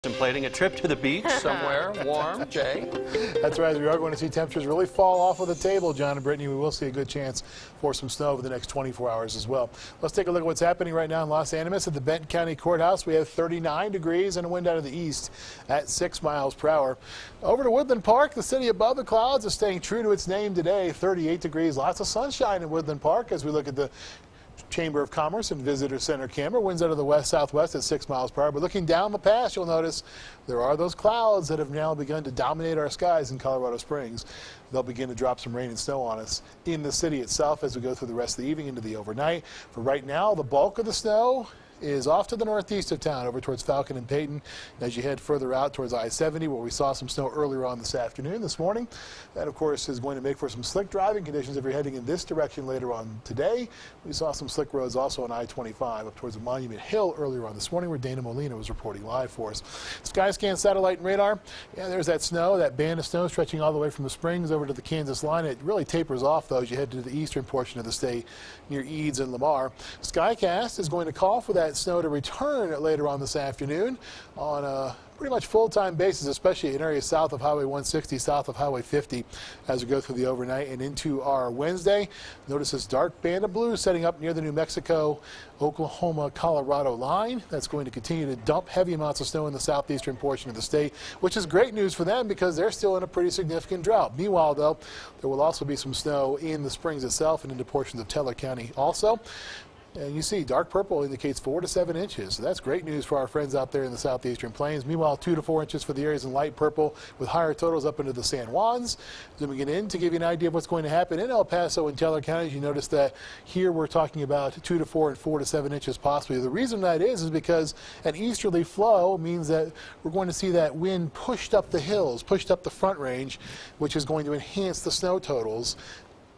Contemplating a trip to the beach somewhere warm, Jay? That's right. We are going to see temperatures really fall off of the table, John and Brittany. We will see a good chance for some snow over the next 24 hours as well. Let's take a look at what's happening right now in Los Animas at the Benton County Courthouse. We have 39 degrees and a wind out of the east at 6 miles per hour. Over to Woodland Park, the city above the clouds is staying true to its name today. 38 degrees, lots of sunshine in Woodland Park as we look at the Chamber of Commerce and Visitor Center camera. Winds out of the west-southwest at 6 miles per hour. But looking down the pass, you'll notice there are those clouds that have now begun to dominate our skies in Colorado Springs. They'll begin to drop some rain and snow on us in the city itself as we go through the rest of the evening into the overnight. For right now, the bulk of the snow is off to the northeast of town, over towards Falcon and Peyton. As you head further out towards I-70, where we saw some snow earlier on this afternoon, this morning, that of course is going to make for some slick driving conditions if you're heading in this direction later on today. We saw some slick roads also on I-25 up towards the Monument Hill earlier on this morning, where Dana Molina was reporting live for us. Skyscan satellite and radar. Yeah, there's that snow, that band of snow stretching all the way from the Springs over to the Kansas line. It really tapers off though as you head to the eastern portion of the state near Eads and Lamar. Skycast is going to call for that snow to return later on this afternoon on a pretty much full-time basis, especially in areas south of Highway 160, south of Highway 50 as we go through the overnight and into our Wednesday. Notice this dark band of blue setting up near the New Mexico, Oklahoma, Colorado line. That's going to continue to dump heavy amounts of snow in the southeastern portion of the state, which is great news for them because they're still in a pretty significant drought. Meanwhile, though, there will also be some snow in the Springs itself and into portions of Teller County also. And you see dark purple indicates 4 to 7 inches. So that's great news for our friends out there in the southeastern plains. Meanwhile, 2 to 4 inches for the areas in light purple with higher totals up into the San Juans. Zooming it in to give you an idea of what's going to happen in El Paso and Teller counties. You notice that here we're talking about 2 to 4 and 4 to 7 inches possibly. The reason that is because an easterly flow means that we're going to see that wind pushed up the hills, pushed up the Front Range, which is going to enhance the snow totals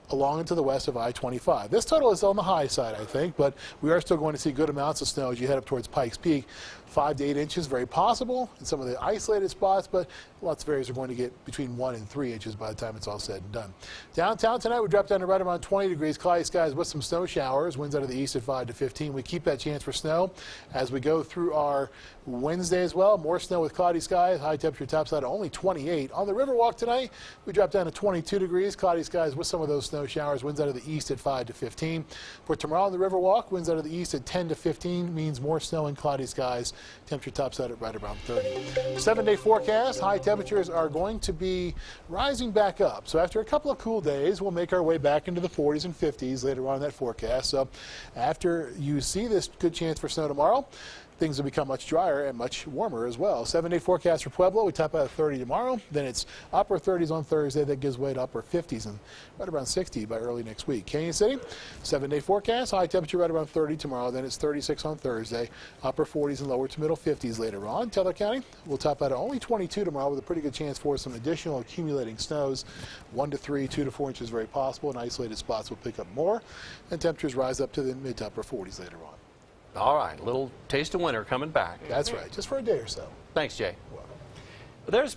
along and to the west of I-25. This total is on the high side, I think, but we are still going to see good amounts of snow as you head up towards Pikes Peak. 5 to 8 inches, very possible in some of the isolated spots, but lots of areas are going to get between 1 and 3 inches by the time it's all said and done. Downtown tonight, we drop down to right around 20 degrees, cloudy skies with some snow showers, winds out of the east at 5 to 15. We keep that chance for snow as we go through our Wednesday as well. More snow with cloudy skies, high temperature tops out at only 28. On the Riverwalk tonight, we drop down to 22 degrees, cloudy skies with some of those snow showers, winds out of the east at 5 to 15. For tomorrow on the Riverwalk, winds out of the east at 10 to 15 means more snow and cloudy skies. Temperature tops out at right around 30. 7-day forecast, high temperatures are going to be rising back up. So after a couple of cool days, we'll make our way back into the 40s and 50s later on in that forecast. So after you see this good chance for snow tomorrow, things will become much drier and much warmer as well. 7-day forecast for Pueblo, we top out at 30 tomorrow. Then it's upper 30s on Thursday. That gives way to upper 50s and right around 60 by early next week. Canyon City, 7-day forecast, high temperature right around 30 tomorrow. Then it's 36 on Thursday. Upper 40s and lower to middle 50s later on. Teller County, we'll top out at only 22 tomorrow with a pretty good chance for some additional accumulating snows. 1 to 3, 2 to 4 inches very possible, and isolated spots will pick up more. And temperatures rise up to the mid to upper 40s later on. All right, a little taste of winter coming back. That's right, just for a day or so. Thanks, Jay. Welcome. There's